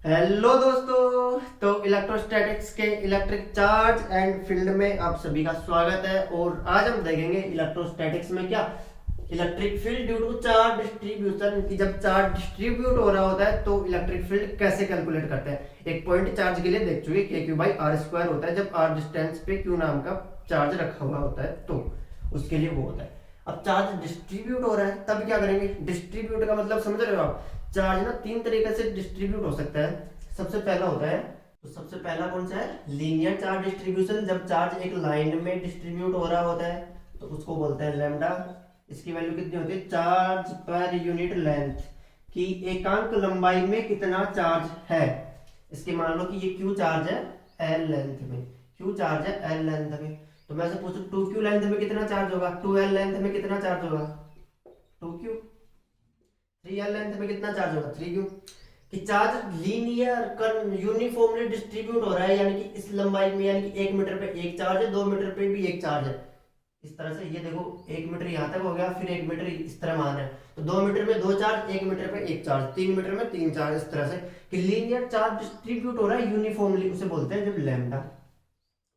Hello दोस्तों। तो electrostatics के इलेक्ट्रिक चार्ज एंड फील्ड में आप सभी का स्वागत है। और आज हम देखेंगे इलेक्ट्रोस्टैटिक्स में क्या electric field due to charge distribution की जब चार्ज डिस्ट्रीब्यूट हो रहा होता है तो इलेक्ट्रिक फील्ड कैसे कैलकुलेट करते हैं। एक पॉइंट चार्ज के लिए देख चुके के क्यू बाई आर स्क्वायर होता है जब आर डिस्टेंस पे क्यू नाम का चार्ज रखा हुआ होता है तो उसके लिए वो होता है। अब चार्ज डिस्ट्रीब्यूट हो रहा है तब क्या करेंगे। डिस्ट्रीब्यूट का मतलब समझ रहे हो आप। चार्ज ना तीन तरीके से डिस्ट्रीब्यूट हो सकता है। सबसे पहला होता है तो सबसे पहला कौन सा है, लीनियर चार्ज डिस्ट्रीब्यूशन। जब चार्ज एक लाइन में डिस्ट्रीब्यूट हो रहा होता है तो उसको बोलते हैं लैम्डा। इसकी वैल्यू कितनी होती है, चार्ज पर यूनिट लेंथ की एकांक लंबाई में कितना चार्ज है। इसके मान लो कि ये क्यू चार्ज है एल लेंथ में, क्यू चार्ज है एल लेंथ में। तो मैं से पूछूं 2q लेंथ में कितना चार्ज होगा, 2l लेंथ में कितना चार्ज होगा 2q। 3l लेंथ में कितना चार्ज होगा 3q। कि चार्ज लीनियर यूनिफॉर्मली डिस्ट्रीब्यूट हो रहा है यानी कि इस लंबाई में, यानी कि 1 मीटर पे एक चार्ज है, 2 मीटर पे भी एक चार्ज है। इस तरह से ये देखो 1 मीटर यहाँ तक हो गया, फिर 1 मीटर इस तरह मान है तो 2 मीटर में दो चार्ज, 1 मीटर पे एक चार्ज, 3 मीटर में तीन चार्ज। इस तरह से कि लीनियर चार्ज डिस्ट्रीब्यूट हो रहा है यूनिफॉर्मली, उसे बोलते हैं जब लैम्डा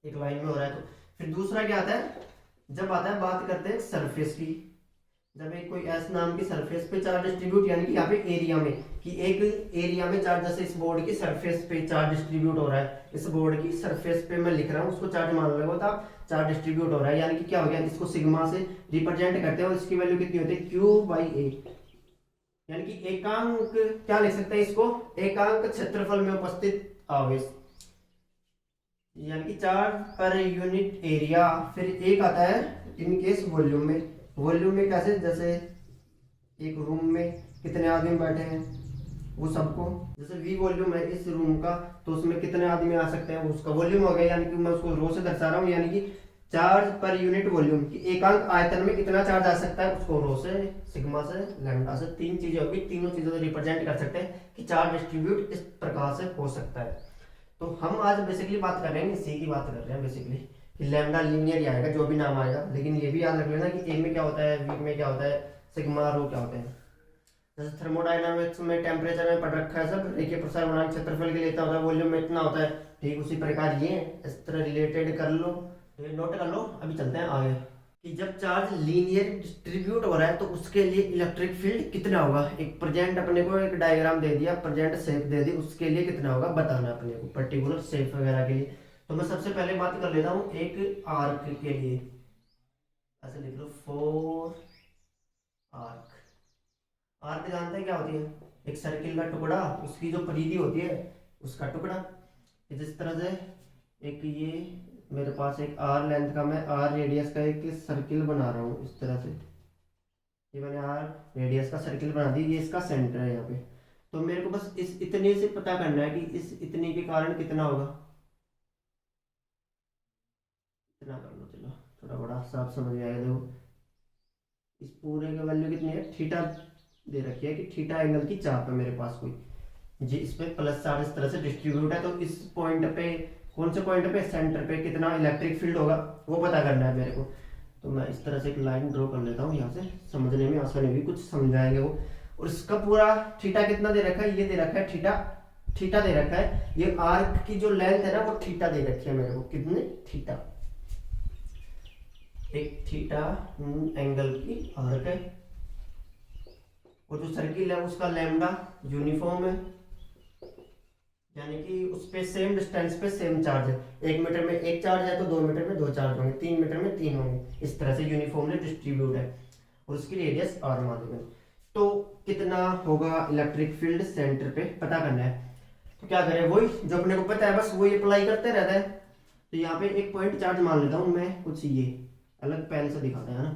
एक लाइन में हो रहा है तो। फिर दूसरा क्या आता है, जब आता है बात करते हैं सरफेस की। जब एक कोई एस नाम की सरफेस पे चार्ज डिस्ट्रीब्यूट, यानी कि यहाँ पे एरिया में, कि एक एरिया में चार्ज, जैसे इस बोर्ड की सरफेस पे चार्ज डिस्ट्रीब्यूट हो रहा है, इस बोर्ड की सरफेस पे मैं लिख रहा हूँ उसको चार्ज मान लो था, चार्ज डिस्ट्रीब्यूट हो रहा है, यानी कि क्या हो गया, इसको सिग्मा से रिप्रेजेंट करते हैं और इसकी वैल्यू कितनी होती है क्यू बाई ए। यानी कि एकांक क्या लिख सकते हैं इसको, एकांक क्षेत्रफल में उपस्थित आवेश, यानी कि चार्ज पर यूनिट एरिया। फिर एक आता है इन केस वॉल्यूम में। वॉल्यूम में कैसे, जैसे एक रूम में कितने आदमी बैठे हैं वो सबको, जैसे वी वॉल्यूम है इस रूम का तो उसमें कितने आदमी आ सकते हैं वो उसका वॉल्यूम हो गया। यानी कि मैं उसको रो से दर्शा रहा हूँ, यानी कि चार्ज पर यूनिट वॉल्यूम की एकांक आयतन में कितना चार्ज आ सकता है उसको रो से, सिग्मा से, लैम्डा से, तीन चीजें होगी, तीनों चीजों से रिप्रेजेंट कर सकते हैं कि चार्ज डिस्ट्रीब्यूट इस प्रकार से हो सकता है। तो हम आज बेसिकली बात कर रहे हैं इसी की बात कर रहे हैं बेसिकली कि लैम्डा लीनियर ही आएगा जो भी नाम आएगा, लेकिन ये भी याद रख लेना कि ए में क्या होता है, वी में क्या होता है, सिग्मा रो क्या होते हैं। जैसे थर्मोडायनामिक्स में टेम्परेचर में पढ़ रखा है सब, रेखीय प्रसार वनांक क्षेत्रफल के लिए इतना होता है, वॉल्यूम में इतना होता है, ठीक उसी प्रकार ये इस तरह रिलेटेड कर लो, नोट कर लो। अभी चलते हैं आगे कि जब चार्ज लीनियर डिस्ट्रीब्यूट हो रहा है तो उसके लिए इलेक्ट्रिक फील्ड कितना होगा। एक प्रेजेंट अपने को एक डायग्राम दे दिया, प्रेजेंट शेप दे दी, उसके लिए कितना होगा बताना अपने को पर्टिकुलर शेप वगैरह के लिए। तो मैं सबसे पहले बात कर लेता हूँ एक आर्क के लिए, ऐसे लिख लो 4 आर्क। आर्क जानते हैं क्या होती है, एक सर्किल का टुकड़ा, उसकी जो परिधि होती है उसका टुकड़ा। जिस तरह से एक ये मेरे पास एक आर लेंथ का, मैं आर रेडियस का एक सर्किल बना रहा हूँ इस तरह से, ये मैंने आर रेडियस का सर्किल बना दी, ये इसका सेंटर है यहाँ पे। तो मेरे को बस इस इतने से पता करना है कि इस इतने के कारण कितना होगा, इतना कर लो चलो, थोड़ा बड़ा साफ समझ में आएगा। देखो इस पूरे का वैल्यू कितनी है, थीटा दे रखी है कि थीटा एंगल की चाप है मेरे पास कोई जी, इस पे प्लस चार्ज इस तरह से डिस्ट्रीब्यूट है तो इस पॉइंट पे, कौन से पॉइंट पे, सेंटर पे कितना इलेक्ट्रिक फील्ड होगा वो पता करना है मेरे को। तो मैं इस तरह से एक लाइन ड्रॉ कर लेता हूँ, यहाँ से समझने में आसानी होगी, कुछ समझाएंगे वो। और इसका पूरा थीटा कितना दे रखा है, ये दे रखा है थीटा, थीटा दे रखा है। ये आर्क की जो लेंथ है ना वो थीटा दे रखी है मेरे को, कितने थीटा, एक थीटा एंगल की आर्क है। और जो सर्किल है उसका लैम्डा यूनिफॉर्म है, यानी कि उस पे सेम डिस्टेंस पे सेम चार्ज है। 1 मीटर में एक चार्ज है तो 2 मीटर में दो चार्ज होंगे, 3 मीटर में तीन होंगे, इस तरह से यूनिफॉर्मली डिस्ट्रीब्यूट है। और उसकी रेडियस आर मान लो। तो कितना होगा इलेक्ट्रिक फील्ड सेंटर पे पता करना है। तो क्या करें, वही जो अपने को पता है बस वही अप्लाई करते रहता है। तो यहाँ पे एक पॉइंट चार्ज मान लेता हूँ मैं, कुछ ये अलग पेन से दिखाते हैं ना।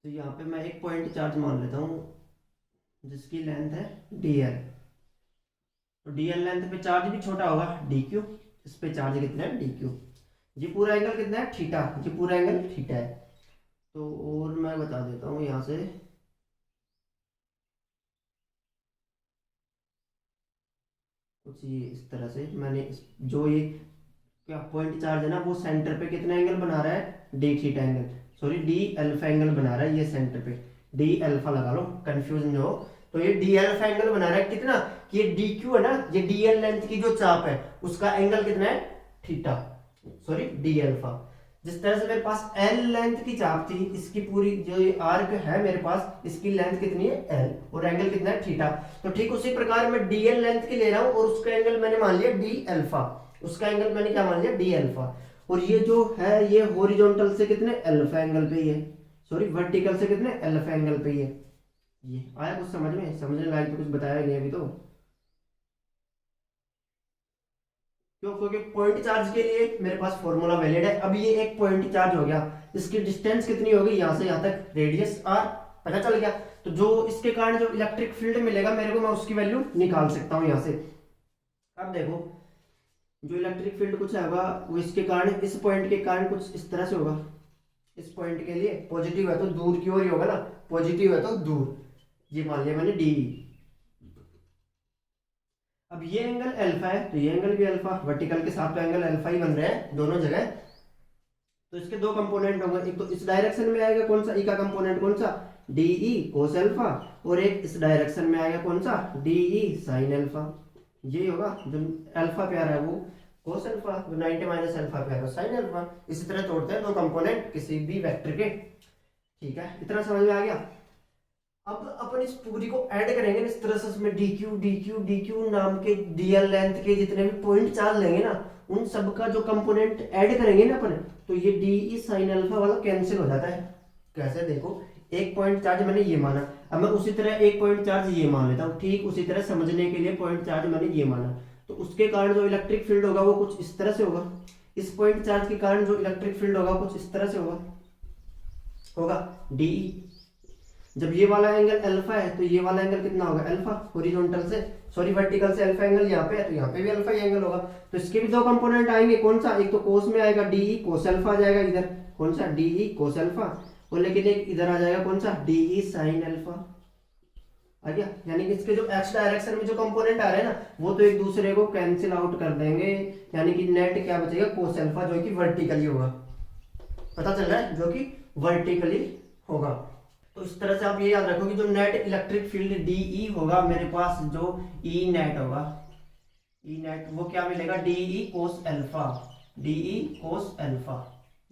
तो यहाँ पे मैं एक पॉइंट चार्ज मान लेता हूँ जिसकी लेंथ है dl। तो dl लेंथ पे चार्ज भी छोटा होगा dq, इस पे चार्ज कितना है dq। ये पूरा एंगल कितना है थीटा, ये पूरा एंगल थीटा है। तो और मैं बता देता हूँ यहाँ से, कुछ ये इस तरह से मैंने जो ये क्या पॉइंट चार्ज है ना वो सेंटर पे कितना एंगल बना रहा है D theta angle, sorry D alpha angle बना रहा है ये सेंटर पे। डी अल्फा लगा लो, कंफ्यूजन न हो। तो ये डी अल्फा एंगल बना रहा है कितना, कि ये डी क्यू है ना, ये डी एल लेंथ की जो चाप है उसका एंगल कितना है, थीटा, सॉरी डी अल्फा। जिस तरह से मेरे पास एल लेंथ की चाप थी, इसकी पूरी जो ये आर्क है मेरे पास, इसकी लेंथ कितनी है एल और एंगल कितना है थीटा। तो ठीक उसी प्रकार मैं डी एल लेंथ की ले रहा हूं और उसका एंगल मैंने मान लिया डी अल्फा, उसका एंगल मैंने क्या मान लिया, डी अल्फा। और ये जो है ये हॉरिजॉन्टल से कितने अल्फा एंगल पे ही है, सॉरी वर्टिकल से कितने अल्फा एंगल पे ही है। ये आया कुछ समझ में, समझने लायक तो कुछ बताया नहीं अभी तो। क्यों, क्योंकि पॉइंट चार्ज के लिए मेरे पास फॉर्मूला वैलिड है। अब ये एक पॉइंट चार्ज हो गया, इसकी डिस्टेंस कितनी होगी यहां से यहां तक, रेडियस आर, पता चल गया। तो जो इसके कारण जो इलेक्ट्रिक फील्ड मिलेगा मेरे को, मैं उसकी वैल्यू निकाल सकता हूं यहां से। अब देखो जो इलेक्ट्रिक फील्ड कुछ होगा वो इसके कारण, इस पॉइंट के कारण कुछ इस तरह से होगा। इस पॉइंट के लिए पॉजिटिव है तो दूर की ओर ही होगा ना, पॉजिटिव है तो दूर, ये मान लिया मैंने डी। अब ये एंगल अल्फा है तो ये एंगल भी अल्फा, वर्टिकल के साथ तो एंगल अल्फा ही बन रहे हैं दोनों जगह। तो इसके दो कंपोनेंट होंगे, एक तो इस डायरेक्शन में आएगा कौन सा, ई का कंपोनेंट कौन सा, डी ई कोस अल्फा, और एक इस डायरेक्शन में आएगा कौन सा, डी ई साइन अल्फा। ये होगा जो अल्फा प्यारा है वो कोस अल्फा, जो 90 माइनस अल्फा प्यारा साइन अल्फा। इसी तरह तोड़ते हैं दो कंपोनेंट किसी भी वेक्टर के। ठीक है, इतना समझ में आ गया। अब अपन इस पूरी को ऐड करेंगे इस तरह से, इसमें डी क्यू नाम के डीएल लेंथ के जितने भी पॉइंट चार्ज लेंगे ना, उन सब का जो कंपोनेंट ऐड करेंगे ना अपन, तो ये डी ई साइन अल्फा वाला कैंसिल हो जाता है। कैसे, देखो एक पॉइंट चार्ज मैंने ये माना, अब मैं उसी तरह एक पॉइंट चार्ज ये मान लेता हूँ। ठीक उसी तरह समझने के लिए पॉइंट चार्ज मैंने ये माना, तो उसके कारण जो इलेक्ट्रिक फील्ड होगा वो कुछ इस तरह से होगा। इस पॉइंट चार्ज के कारण जो इलेक्ट्रिक फील्ड होगा कुछ इस तरह से होगा डी। जब ये वाला एंगल अल्फा है तो ये वाला एंगल कितना होगा, अल्फा, हॉरिजॉन्टल से, सॉरी वर्टिकल से अल्फा एंगल यहाँ पे है तो यहाँ पे भी अल्फा ही एंगल होगा। तो इसके भी दो कंपोनेंट आएंगे, कौन सा, एक तो कोस में आएगा डी ई कोस अल्फा आ जाएगा इधर, कौन सा डी ई कोस अल्फा, और लेकिन एक इधर आ जाएगा कौन सा, डी ई साइन अल्फा आ गया। यानी कि इसके जो एक्स डायरेक्शन में जो कंपोनेंट आ रहे हैं ना वो तो एक दूसरे को कैंसिल आउट कर देंगे, यानी कि नेट क्या बचेगा, कोस अल्फा, जो कि वर्टिकली होगा। पता चल रहा है, जो कि वर्टिकली होगा। तो इस तरह से आप ये याद रखो कि जो net electric field D E होगा मेरे पास, जो ई नेट होगा, ई नेट वो क्या मिलेगा, D E cos alpha, D E cos alpha.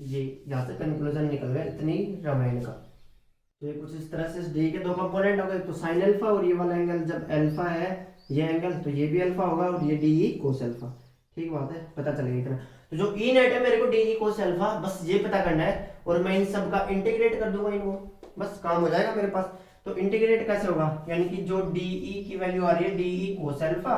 ये यहाँ से कंक्लूजन निकल गया इतनी रामायण का। तो ये कुछ इस तरह से डी के दो कंपोनेंट हो गए, तो साइन अल्फा, और ये वाला एंगल जब अल्फा है ये एंगल तो ये भी अल्फा होगा, और ये डी ई कोस अल्फा। ठीक बात है, पता चलेगा इतना। तो जो ई नेट है मेरे को डी ई कोस अल्फा, बस ये पता करना है, और मैं इन सब का इंटीग्रेट कर दूंगा इनको, बस काम हो जाएगा मेरे पास। तो इंटीग्रेट कैसे होगा, यानी कि जो डी ई की वैल्यू आ रही है D E cos alpha,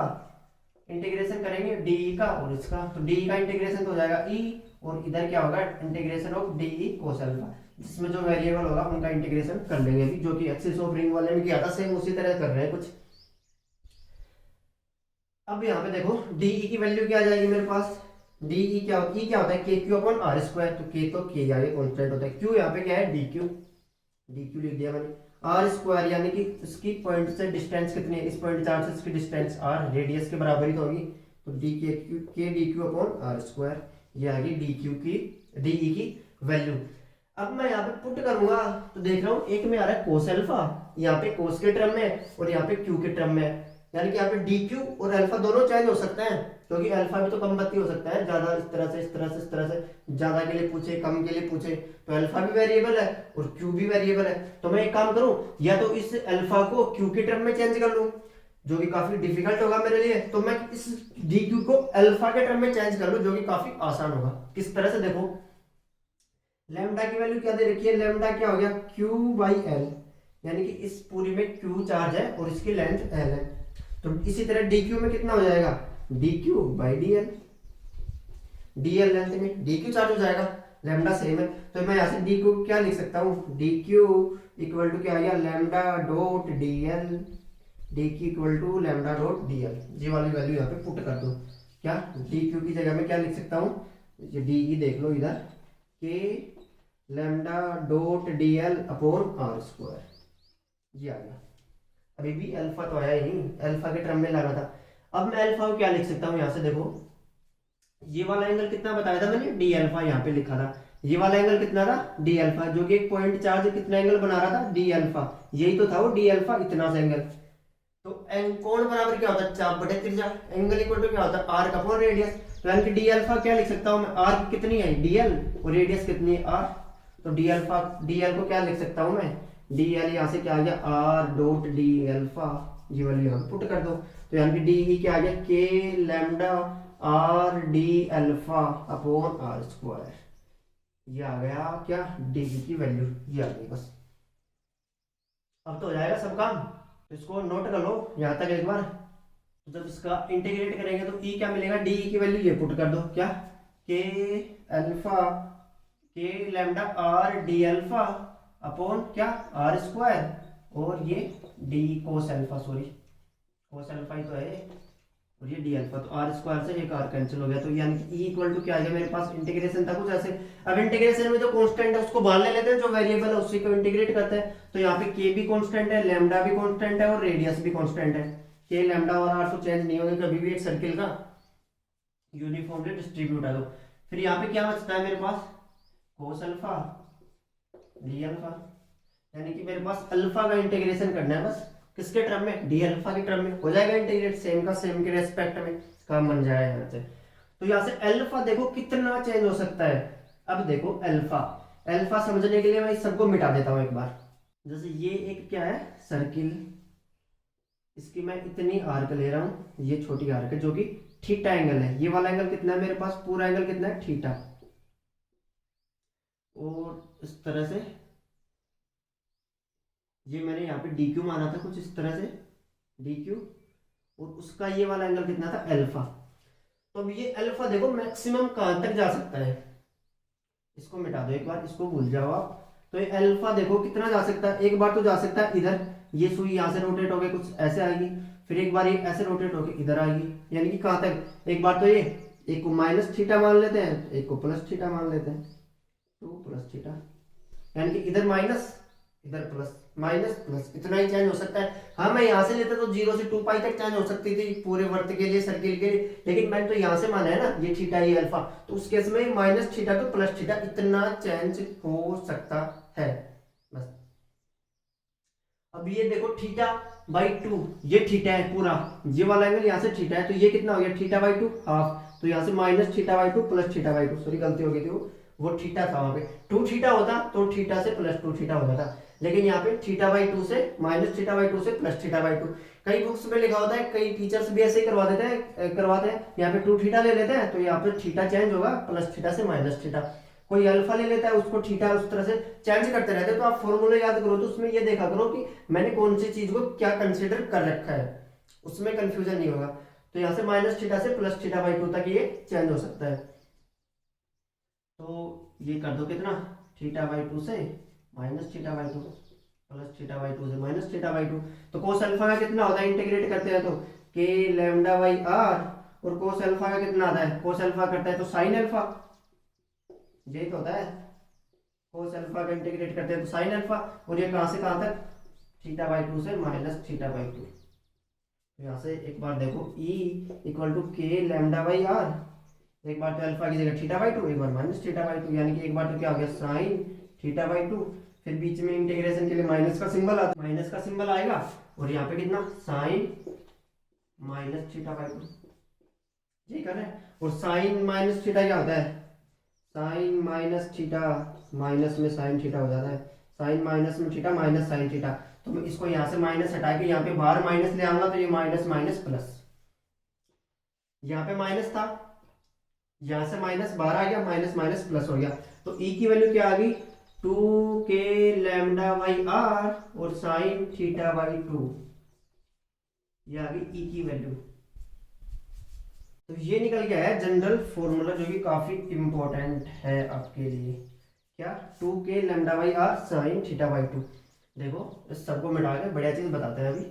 integration करेंगे डी ई का और इसका, तो डी ई का इंटीग्रेशन तो हो जाएगा ई, और इधर क्या होगा, integration of D E cos alpha, जिसमें जो वेरिएबल होगा उनका इंटीग्रेशन कर लेंगे अभी, जो कि एक्सिस ऑफ रिंग वाले में किया था, सेम उसी तरह कर रहे हैं कुछ। अब यहाँ पे देखो डी ई की वैल्यू क्या आ जाएगी मेरे पास, डी ई क्या होता है, के क्यू अपॉन आर स्क्वायर, तो के तो के आगे कॉन्स्टेंट होता है, क्यू यहाँ पे क्या है, डी क्यू लिख दिया मैंने, आर स्क्वायर यानी कि इसकी पॉइंट से डिस्टेंस कितनी है, इस पॉइंट चार्ज से इसकी डिस्टेंस आर, रेडियस के बराबर ही तो होगी, तो d k d q upon r square, ये आ गई डी ई की वैल्यू। अब मैं यहाँ पे पुट करूंगा तो देख रहा हूँ एक में आ रहा है कोस अल्फा, यहाँ पे कोस के टर्म में और यहाँ पे क्यू के टर्म में, यानी कि यहाँ पे डी क्यू और अल्फा दोनों चेंज हो सकते हैं, क्योंकि अल्फा भी तो कम बत्ती हो सकता है, ज्यादा इस तरह से इस तरह से इस तरह से, ज्यादा के लिए पूछे कम के लिए पूछे, तो अल्फा भी वेरिएबल है और क्यू भी वेरिएबल है। तो मैं एक काम करूं, या तो इस अल्फा को क्यू के टर्म में चेंज कर लूं, जो कि काफी डिफिकल्ट होगा मेरे लिए, तो मैं इस डी क्यू को अल्फा के टर्म में चेंज कर लूं, जो कि काफी आसान होगा। किस तरह से, देखो लैम्डा की वैल्यू क्या दे रखी है, लैम्डा क्या हो गया, क्यू बाई एल, यानी कि इस पूरी में क्यू चार्ज है और इसकी लेंथ एल है, तो इसी तरह डी क्यू में कितना हो जाएगा, D Q by D L, D L length में डी क्यू चार्ज हो जाएगा, लैम्डा सेम है, तो मैं यहाँ से डी क्यू क्या लिख सकता हूँ, डी क्यू इक्वल टू क्या आ गया, lambda dot D L, D Q equal to lambda dot D L, G वाली वैल्यू यहाँ पे पुट कर दो, क्या डी क्यू की जगह में क्या लिख सकता हूँ, ये डी ई देख लो इधर, k lambda dot D l upon r square, ये आ गया। अभी भी अल्फा तो आया ही नहीं, अल्फा के टर्म में ला रहा था। अब मैं अल्फा को क्या लिख सकता हूँ, यहाँ से देखो ये वाला एंगल कितना बताया था मैंने, डी अल्फा यहाँ पे लिखा था। ये वाला एंगल कितना था, डी अल्फा, जो कि एक पॉइंट चार्ज कितना एंगल बना रहा था, डी अल्फा। यही तो था वो डी अल्फा, इतना सा एंगल। तो कोण बराबर क्या होता है, चाप बटे त्रिज्या। एंगल इक्वल टू क्या होता है, आर्क अपॉन रेडियस। तो यानी कि डी अल्फा क्या लिख सकता हूँ मैं, आर्क कितनी है डी एल, और रेडियस कितनी है आर। तो डी अल्फा, डी एल को क्या लिख सकता हूँ मैं, डी एल यहाँ से क्या आ गया, आर डॉट डी अल्फा, ये वाली यहाँ पुट कर दो। तो यानी कि डी ही क्या आ गया, k lambda R D alpha upon r square. ये आ गया क्या, डी की वैल्यू ये आ गई बस। अब तो हो जाएगा सब काम। तो इसको नोट कर लो यहाँ तक एक बार। तो जब इसका इंटीग्रेट करेंगे तो ई क्या मिलेगा, डी की वैल्यू ये पुट कर दो, क्या, K alpha, K lambda R D alpha upon क्या, आर स्क्वायर, और ये D cos alpha, sorry cos alpha ही तो है, और ये डी अल्फा। तो आर स्क्वायर से एक आर कैंसिल हो गया। तो यानी कि ई इक्वल टू क्या आ गया मेरे पास, इंटीग्रेशन था कुछ ऐसे। अब इंटीग्रेशन में जो कांस्टेंट है उसको बाहर ले लेते हैं, जो वेरिएबल है उसी को इंटीग्रेट करते हैं। तो यहाँ पे के भी कांस्टेंट है, लैम्डा भी कांस्टेंट है, और रेडियस भी कांस्टेंट है। के लैम्डा और आर तो चेंज नहीं होंगे कभी भी, एक सर्किल का यूनिफॉर्मली डिस्ट्रीब्यूट है। तो फिर यहाँ पे क्या बचता है मेरे पास, कोस अल्फा डी अल्फा, यानी कि मेरे पास अल्फा का इंटीग्रेशन करना है बस, किसके टर्म में, डी अल्फा के टर्म में हो जाएगा इंटीग्रेट, सेम का सेम के रेस्पेक्ट में काम बन जाएगा यहाँ से। तो यहाँ से अल्फा देखो कितना चेंज हो सकता है। अब देखो अल्फा, अल्फा समझने के लिए मैं इस सबको मिटा देता हूँ एक बार। जैसे ये एक क्या है सर्किल, इसकी मैं इतनी आर्क ले रहा हूँ, ये छोटी आर्क है जो कि थीटा एंगल है। ये वाला एंगल कितना है मेरे पास, पूरा एंगल कितना है थीटा, और इस तरह से ये मैंने यहाँ पे डी क्यू माना था कुछ इस तरह से, डी क्यू, और उसका ये वाला एंगल कितना था अल्फा। तो अब ये अल्फा देखो मैक्सिमम कहां तक जा सकता है, इसको मिटा दो एक बार, इसको भूल जाओ आप। तो ये अल्फा देखो कितना जा सकता है, एक बार तो जा सकता है इधर, ये सुई यहाँ से रोटेट होकर कुछ ऐसे आएगी, फिर एक बार ये ऐसे रोटेट होकर इधर आएगी, यानी कि कहां तक, एक बार तो ये एक को माइनस थीटा मान लेते हैं, एक को प्लस थीटा मान लेते हैं, 2 प्लस थीटा, यानी कि इधर माइनस इधर प्लस, माइनस प्लस, इतना ही चेंज हो सकता है। हाँ मैं यहाँ से लेता तो 0 से 2 पाई तक चेंज हो सकती थी पूरे वर्त के लिए, सर्किल के लिए, लेकिन मैंने तो यहाँ से माना है ना ये थीटा ये अल्फा, तो उस केस में माइनस थीटा तो प्लस थीटा इतना चेंज हो सकता है बस। अब ये देखो थीटा बाई 2, ये थीटा है पूरा, ये वाला एंगल यहाँ से थीटा है, तो ये कितना हो गया थीटा बाई 2 हाफ, तो यहाँ से minus theta by 2 plus theta by 2, sorry गलती हो गई थी, वो थीटा था वहां पे, 2 थीटा होता तो थीटा से प्लस 2 थीटा हो जाता, लेकिन यहाँ पे थीटा बाई 2 से माइनस थीटा बाई 2 से प्लस थीटा बाई 2। कई बुक्स में लिखा होता है, कई टीचर्स भी ऐसे ही करवाते हैं, यहाँ पे 2 थीटा ले लेते हैं, तो यहाँ पे थीटा चेंज होगा प्लस थीटा से माइनस थीटा। कोई अल्फा ले लेता है, उसको थीटा उस तरह से चेंज करते रहते हैं। तो आप फॉर्मूला याद करो तो उसमें ये देखा करो कि मैंने कौन सी चीज को क्या कंसिडर कर रखा है, उसमें कंफ्यूजन नहीं होगा। तो यहाँ से माइनस थीटा से प्लस थीटा बाई 2 तक ये चेंज हो सकता है। तो ये कर दो कितना, थीटा बाई 2 से minus theta by 2 plus theta by 2 से माइनस थीटा बाई 2। तो कोस अल्फा का कितना होता है, इंटीग्रेट करते हैं तो के लैम्डा बाई आर, और कोस अल्फा का कितना आता है, कोस अल्फा करता है तो साइन अल्फा, यही तो होता है, कोस अल्फा का इंटीग्रेट करते हैं तो साइन अल्फा, और ये कहां से कहां तक, थीटा बाई 2 से माइनस थीटा बाई 2। यहाँ से एक बार देखो E इक्वल टू के लैम्डा बाई आर, एक बार तो अल्फा की जगह थीटा बाई 2, एक बार माइनस थीटा बाई 2, यानी कि एक बार तो क्या हो गया साइन थीटा बाई 2, फिर बीच में इंटीग्रेशन के लिए माइनस का सिंबल आता, माइनस का सिंबल आएगा, और यहाँ पे कितना साइन माइनस थीटा बाई 2, यही कर रहे हैं। और साइन माइनस थीटा क्या होता है, साइन माइनस थीटा, माइनस में साइन थीटा हो जाता है, साइन माइनस में थीटा माइनस साइन थीटा। तो मैं इसको यहाँ से माइनस हटा के यहाँ पे बाहर माइनस ले आऊंगा, तो ये माइनस माइनस प्लस, यहाँ पे माइनस था, यहाँ से माइनस बाहर आ गया, माइनस माइनस प्लस हो गया। तो ई की वैल्यू क्या आ गई, 2 के लैम्डा बाई आर और साइन थीटा बाई 2, ये आ गई ई की वैल्यू। तो ये निकल गया है जनरल फॉर्मूला, जो कि काफी इंपॉर्टेंट है आपके लिए, क्या 2 k lambda by r sine theta by 2। देखो इस सबको मिटा के बढ़िया चीज बताते हैं अभी।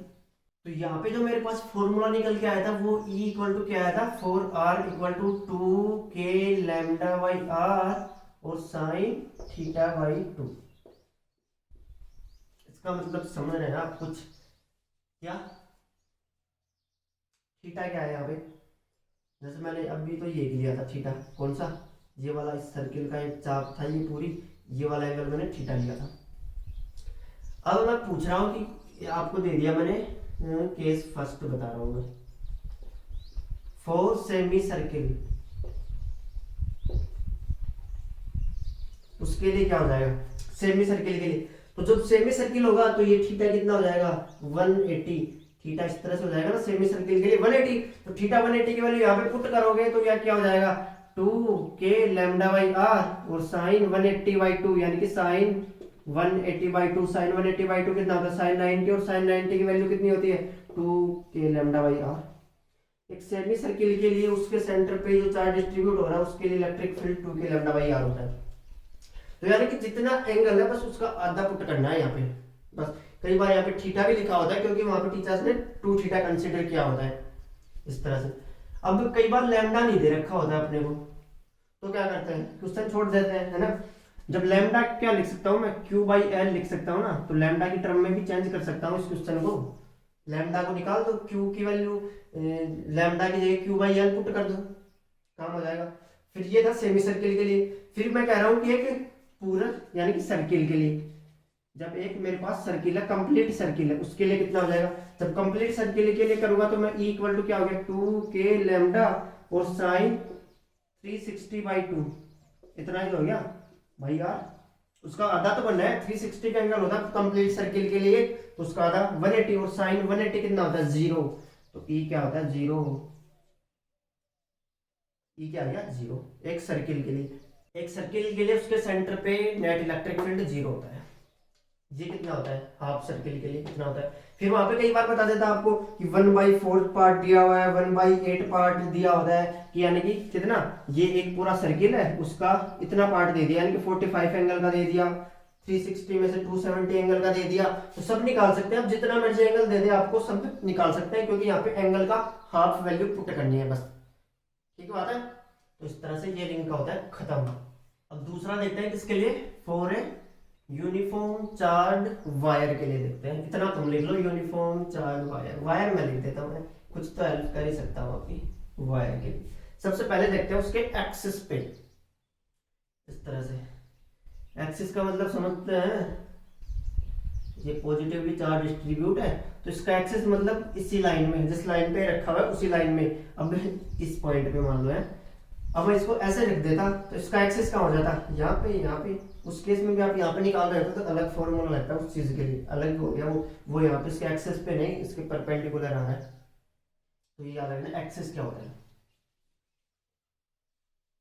तो यहाँ पे जो मेरे पास फॉर्मूला निकल के आया था वो E इक्वल टू क्या आया था, 4R equal to 2 k lambda by are और साइन थीटा बाई 2। इसका मतलब समझ रहे हैं आप कुछ, क्या थीटा क्या है यहाँ पे, जैसे मैंने अभी तो ये लिया था थीटा, कौन सा, ये वाला, इस सर्किल का एक चाप था ये पूरी, ये वाला एंगल मैंने थीटा लिया था। अब मैं पूछ रहा हूँ कि आपको दे दिया मैंने, केस फर्स्ट बता रहा हूँ मैं, फॉर सेमी सर्किल, उसके लिए क्या हो जाएगा, सेमी सर्किल के लिए, तो जब सेमी सर्किल होगा तो ये थीटा कितना हो जाएगा 180, थीटा इस तरह से हो जाएगा ना सेमी सर्किल के लिए 180, तो थीटा 180 की वैल्यू यहाँ पे पुट करोगे तो यह क्या हो जाएगा 2k लैम्डा बाई आर, और साइन 180 बाई 2 यानी कि साइन 180 बाई 2, साइन 180 बाई 2 कितना होता है साइन 90, और साइन 90 की वैल्यू कितनी होती है 2k लैम्डा बाई आर। एक सेमी सर्किल के लिए उसके सेंटर पे जो चार्ज डिस्ट्रीब्यूट हो रहा है उसके लिए electric field 2k lambda by r होता है। तो यानी कि जितना एंगल है बस उसका आधा पुट करना है यहाँ पे बस। कई बार यहाँ पे थीटा भी लिखा होता है क्योंकि वहां पे टीचर्स ने 2 थीटा कंसीडर किया होता है इस तरह से। अब कई बार लैम्डा नहीं दे रखा होता है अपने को, तो क्या करते हैं क्वेश्चन छोड़ देते हैं, है ना। जब लैम्डा क्या लिख सकता हूँ मैं, क्यू बाई एल लिख सकता हूँ ना, तो लैम्डा की टर्म में भी चेंज कर सकता हूँ इस क्वेश्चन को। लैम्डा को निकाल दो, क्यू की वैल्यू लैम्डा की जगह क्यू बाई एल पुट कर दो, काम हो जाएगा। फिर ये था सेमी सर्किल के लिए। फिर मैं कह रहा हूँ कि एक पूरक यानी कि सर्किल के लिए, जब एक मेरे पास सर्किल है, कंप्लीट सर्किल है, उसके लिए कितना हो जाएगा, जब कंप्लीट सर्किल के लिए करूंगा तो मैं E इक्वल टू क्या हो गया 2k लैम्डा और साइन 360 बाई 2, इतना ही तो हो गया भाई यार। उसका आधा तो बनना है, 360 का एंगल होता है कंप्लीट सर्किल के लिए, तो उसका आधा 180, और साइन 180 कितना होता है 0, तो E क्या होता है 0, E क्या आ गया 0। एक सर्किल के लिए, एक सर्किल के लिए उसके सेंटर पे नेट इलेक्ट्रिक फील्ड 0 होता है। ये कितना होता है हाफ सर्किल के लिए कितना होता है। फिर वहां पे कई बार बता देता आपको कि 1/4 पार्ट दिया हुआ है, 1/8 पार्ट दिया होता है, कि यानी कि कितना, ये एक पूरा सर्किल है उसका इतना पार्ट दे दिया, यानी कि 45 एंगल का दे दिया, 360 में से 270 एंगल का दे दिया, तो सब निकाल सकते हैं। अब जितना मर्जी एंगल दे दे आपको सब निकाल सकते हैं, क्योंकि यहाँ पे एंगल का हाफ वैल्यू पुट करनी है बस, ठीक बात है। तो इस तरह से ये रिंग का होता है खत्म। अब दूसरा देखते हैं किसके लिए, for a uniform charge wire के लिए देखते हैं। इतना तुम लिख लो यूनिफॉर्म चार्ज वायर, वायर मैं लिख देता हूँ, मैं कुछ तो हेल्प कर ही सकता हूँ आपकी वायर के लिए। सबसे पहले देखते हैं उसके एक्सिस पे, इस तरह से। एक्सिस का मतलब समझते हैं, ये पॉजिटिवली चार्ज डिस्ट्रीब्यूट है, तो इसका एक्सिस मतलब इसी लाइन में, जिस लाइन पे रखा हुआ है उसी लाइन में। अब इस पॉइंट पे मान लो है, अब मैं इसको ऐसे लिख देता तो इसका एक्सिस कहाँ हो जाता यहाँ पे, यहाँ पे। उस केस में भी आप यहाँ पे निकाल रहे होते तो अलग फॉर्मूला लगता है उस चीज के लिए, अलग हो गया वो यहाँ पे इसके एक्सिस पे नहीं, इसके परपेंडिकुलर आ रहा है, तो ये याद रखना एक्सिस क्या होता है।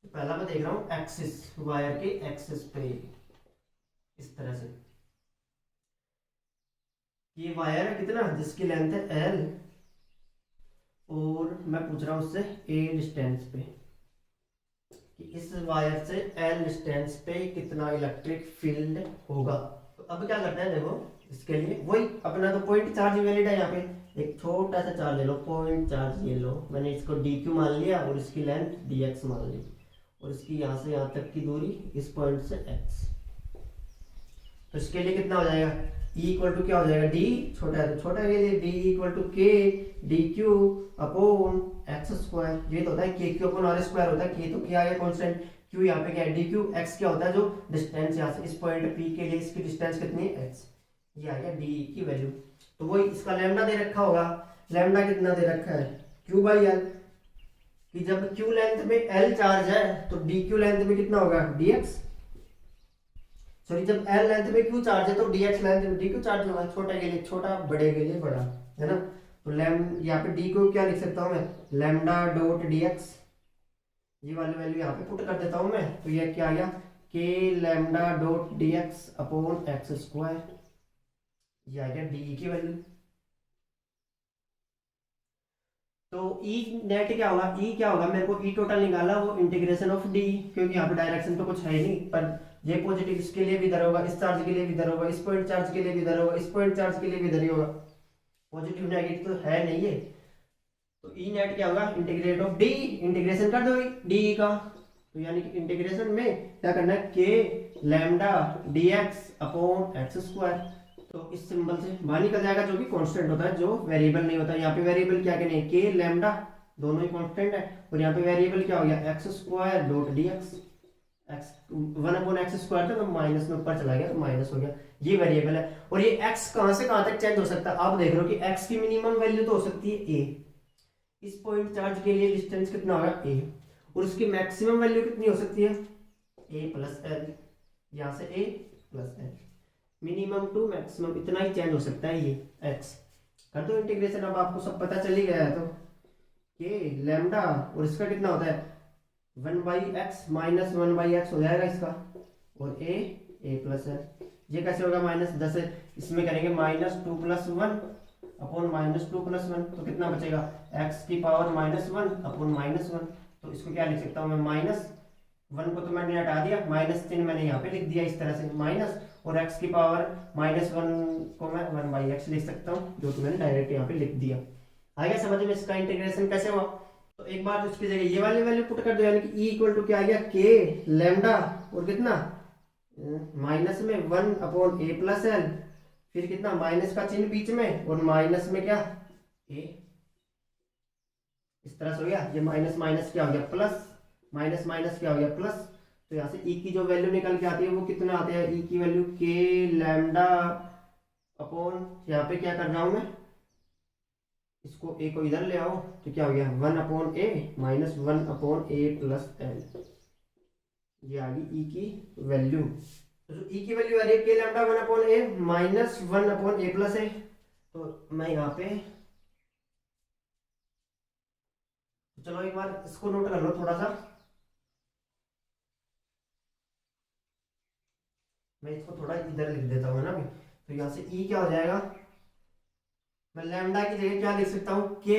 तो पहला मैं देख रहा हूँ एक्सिस, वायर के एक्सिस पे, इस तरह से। ये वायर है कितना, जिसकी लेंथ है L, और मैं पूछ रहा हूँ उससे A डिस्टेंस पे, इस वायर से L डिस्टेंस पे कितना इलेक्ट्रिक फील्ड होगा। तो अब क्या करते हैं देखो, इसके लिए वही अपना तो पॉइंट चार्ज वैलिड है, यहाँ पे एक छोटा सा चार्ज ले लो, पॉइंट चार्ज ये लो, मैंने इसको dq मान लिया और इसकी लेंथ dx मान ली, और इसकी यहाँ से यहाँ तक की दूरी इस पॉइंट से x। तो इसके लिए कितना हो जाएगा, E इक्वल टू क्या हो जाएगा, d छोटा है तो छोटा के लिए d equal to k dq upon x square. ये तो होता है k q upon r square होता है, k तो क्या आ गया कांस्टेंट, q यहाँ पे क्या है dq, x क्या होता है जो डिस्टेंस यहाँ से इस पॉइंट p के लिए इसकी डिस्टेंस कितनी है x, ये आ गया d की वैल्यू। तो वही इसका लैम्डा दे रखा होगा, लैम्डा कितना दे रखा है q बाई एल, कि जब q लेंथ में l चार्ज है तो dq लेंथ में कितना होगा dx, सॉरी जब L लेंथ में Q चार्ज है तो dx लेंथ में dq चार्ज होगा, छोटे के लिए छोटा, बड़े के लिए बड़ा, है ना। तो यहाँ पे d को क्या लिख सकता हूँ मैं, लैम्डा डॉट dx, ये वाली वैल्यू यहाँ पे पुट कर देता हूँ मैं, तो ये क्या आ गया k lambda dot dx upon x square, ये आ गया d की वैल्यू। तो E नेट क्या होगा, E क्या होगा, मेरे को E टोटल निकाला, वो इंटीग्रेशन ऑफ D, क्योंकि यहाँ पे डायरेक्शन तो कुछ है ही नहीं, पर ये पॉजिटिव इसके लिए भी इधर होगा, इस चार्ज के लिए भी इधर होगा, इस पॉइंट चार्ज के लिए भी इधर होगा, इस पॉइंट चार्ज के लिए भी इधर ही होगा, पॉजिटिव नेगेटिव तो है नहीं है। तो ई नेट क्या होगा, इंटीग्रेट ऑफ डी, इंटीग्रेशन कर दो डी का, तो यानी कि इंटीग्रेशन में क्या करना है, के lambda D x upon x square. तो इस सिंबल से बाहर निकल जाएगा, जो कि कांस्टेंट होता है, जो वेरिएबल नहीं होता। यहाँ पे वेरिएबल क्या कहने, के लैम्डा दोनों ही कांस्टेंट है। और यहाँ पे वेरिएबल क्या हो गया, x square dot D x, x 1/x² था तो माइनस में ऊपर चला गया तो माइनस हो गया, ये वेरिएबल है। और ये x कहाँ से कहाँ तक चेंज हो सकता है, आप देख रहे हो कि x की मिनिमम वैल्यू तो हो सकती है a, इस पॉइंट चार्ज के लिए डिस्टेंस कितना होगा a, और उसकी मैक्सिमम वैल्यू कितनी हो सकती है a प्लस एल, यहाँ से a plus l, minimum to maximum इतना ही चेंज हो सकता है ये x। कर दो इंटीग्रेशन, अब आपको सब पता चल ही गया है तो के लैम्डा, और इसका कितना होता है 1/x माइनस 1/x हो जाएगा इसका, और a प्लस एल, ये कैसे होगा माइनस 10 है, इसमें करेंगे -2 + 1 अपॉन -2 + 1, तो कितना बचेगा x की पावर -1 अपॉन -1, तो इसको क्या लिख सकता हूँ मैं -1 को तो मैंने हटा दिया, -3 मैंने यहाँ पे लिख दिया इस तरह से माइनस, और x की पावर -1 को मैं 1/x लिख सकता हूँ, जो कि मैंने डायरेक्ट यहाँ पे लिख दिया। आगे समझ में इसका इंटीग्रेशन कैसे हुआ। तो एक बार उसकी जगह ये वाली वैल्यू पुट कर दो, यानी कि E = क्या आ गया k लैम्डा, और कितना माइनस में 1 अपॉन a प्लस एल, फिर कितना माइनस का चिन्ह बीच में, और माइनस में क्या a, इस तरह से हो गया, ये माइनस माइनस क्या हो गया प्लस, माइनस माइनस क्या हो गया प्लस, तो यहाँ से E की जो वैल्यू निकल के आती है वो कितना आती है, E की वैल्यू k लैम्डा अपॉन, यहाँ पे क्या कर रहा हूं मैं, इसको a को इधर ले आओ तो क्या हो गया 1/a minus 1/a plus L, ये आ गई E की वैल्यू। तो जो E की वैल्यू आ रही है k lambda 1/a minus 1/a plus A, तो मैं यहाँ पे चलो एक बार इसको नोट कर लो थोड़ा सा, मैं इसको थोड़ा इधर लिख देता हूँ ना भी, तो यहाँ से E क्या हो जाएगा, मैं लैम्डा की जगह क्या लिख सकता हूँ k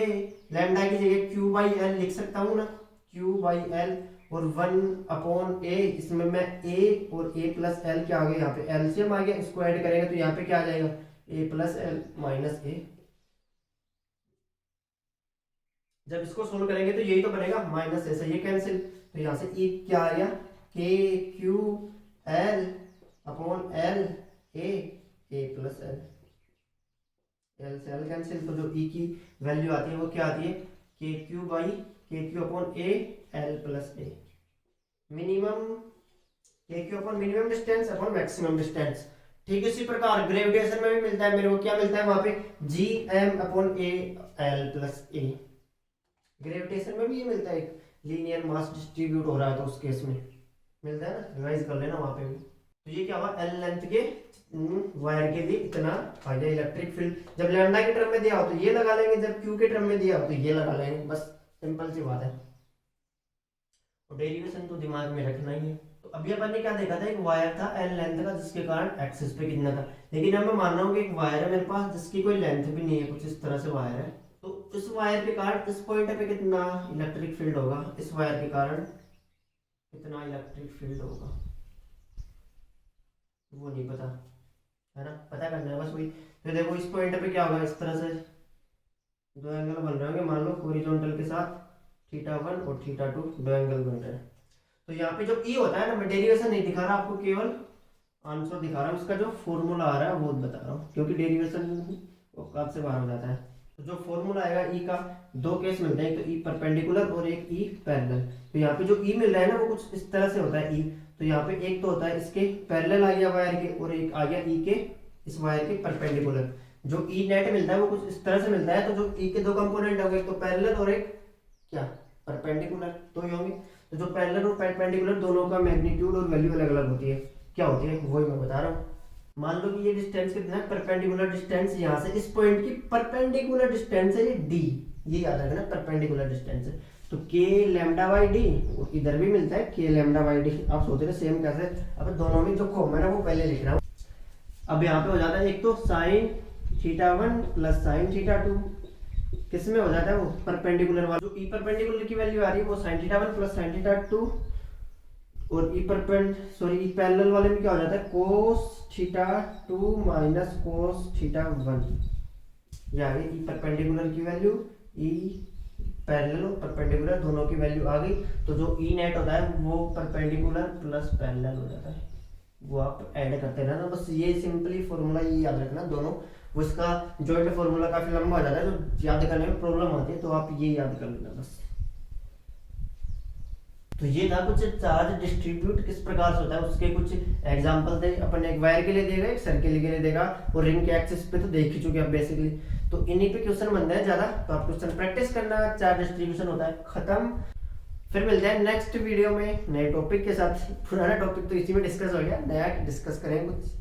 लैम्डा की जगह q/l लिख सकता हूँ ना, q/l, और 1/a, इसमें मैं a और a प्लस एल क्या आ गया, यहाँ पे एलसीएम आ गया, इसको ऐड करेंगे तो यहाँ पे क्या आ जाएगा a plus L minus a, जब इसको सोल्व करेंगे तो यही तो बनेगा माइनस ऐसा, ये कैंसिल, तो यहाँ से e क्या आ गया k q l upon l a plus L, L से एल कैंसिल, तो जो E की वैल्यू आती है वो क्या आती है KQ upon A L plus A, minimum KQ upon minimum distance upon maximum distance. ठीक इसी प्रकार ग्रेविटेशन में भी मिलता है मेरे को, क्या मिलता है वहां पे GM upon A L plus A, gravitation में भी ये मिलता है, एक लीनियर मास डिस्ट्रीब्यूट हो रहा है तो उस केस में मिलता है ना, रिवाइज कर लेना वहां पे भी। तो ये क्या हुआ L लेंथ के वायर के लिए इतना आ गया इलेक्ट्रिक फील्ड, जब लैम्डा के टर्म में दिया हो तो ये लगा लेंगे, जब क्यू के टर्म में दिया हो तो ये लगा लेंगे, बस सिंपल सी बात है, और डेरिवेशन तो दिमाग में रखना ही है। तो अभी अपन ने क्या देखा था, एक वायर था L लेंथ का जिसके कारण एक्सिस पे कितना था, लेकिन अब मैं मान रहा हूँ कि एक वायर है मेरे पास जिसकी कोई लेंथ भी नहीं है, कुछ इस तरह से वायर है, तो इस वायर के कारण इस पॉइंट पे कितना इलेक्ट्रिक फील्ड होगा, इस वायर के कारण कितना इलेक्ट्रिक फील्ड होगा वो नहीं पता है ना, पता करना है बस वही। तो देखो इस पॉइंट पे क्या होगा, इस तरह से दो एंगल बन रहे होंगे, मान लो हॉरिजॉन्टल के साथ θ1 और θ2 दो एंगल बन रहे हैं। तो यहाँ पे जो E होता है ना, मैं डेरिवेशन नहीं दिखा रहा आपको, केवल आंसर दिखा रहा हूँ, उसका जो फॉर्मूला आ रहा है वो बता रहा हूँ, क्योंकि डेरिवेशन औकात से बाहर हो जाता है। तो जो फॉर्मूला आएगा E का, दो केस मिलते हैं, एक तो E परपेंडिकुलर और एक E पैरेलल। तो यहाँ पे जो E मिल रहा है ना वो कुछ इस तरह से होता है E, तो यहाँ पे एक तो होता है इसके पैरेलल आ गया वायर के, और एक आ गया E के इस वायर के परपेंडिकुलर। जो E नेट मिलता है वो कुछ इस तरह से मिलता है, तो जो E के दो कंपोनेंट होंगे, एक तो पैरेलल और एक क्या परपेंडिकुलर, तो ये होंगे। तो जो पैरेलल और परपेंडिकुलर दोनों का मैग्नीट्यूड और वैल्यू अलग अलग होती है, क्या होती है वही मैं बता रहा हूँ। मान लो कि ये डिस्टेंस कितना है, परपेंडिकुलर डिस्टेंस यहाँ से इस पॉइंट की परपेंडिकुलर डिस्टेंस है ये D, ये याद रखना परपेंडिकुलर डिस्टेंस है, तो k λ/d, इधर भी मिलता है k λ/d। आप सोच रहे सेम कैसे, अब दोनों में जो कॉमन है वो पहले लिख रहा हूँ। अब यहाँ पे हो जाता है एक तो sin θ1 प्लस sin θ2, किस में हो जाता है वो परपेंडिकुलर वाला, जो E परपेंडिकुलर की वैल्यू आ रही है वो sin θ1 प्लस sin θ2, और E पैरेलल वाले में क्या हो जाता है cos θ2 माइनस cos θ1, ये आ गई E परपेंडिकुलर की वैल्यू, E पैरेलल और परपेंडिकुलर दोनों की वैल्यू आ गई। तो जो E नेट होता है वो परपेंडिकुलर प्लस पैरेलल हो जाता है, वो आप ऐड करते रहना। बस ये सिंपली फॉर्मूला ये याद रखना दोनों, उसका जॉइंट फॉर्मूला काफी लंबा हो जाता है तो याद करने में प्रॉब्लम होती है, तो आप ये याद कर लेना बस। तो ये था कुछ चार्ज डिस्ट्रीब्यूट किस प्रकार से होता है, उसके कुछ एग्जांपल थे। अपन एक वायर के लिए देगा, एक सर्किल के लिए देगा, और रिंग के एक्सिस पे तो देख ही चुके आप बेसिकली। तो इन्हीं पे क्वेश्चन बनते हैं ज्यादा, तो आप क्वेश्चन प्रैक्टिस करना। चार्ज डिस्ट्रीब्यूशन होता है खत्म। फिर मिलते हैं नेक्स्ट वीडियो में नए टॉपिक के साथ। पुराना टॉपिक तो इसी में डिस्कस हो गया, नया डिस्कस करेंगे कुछ।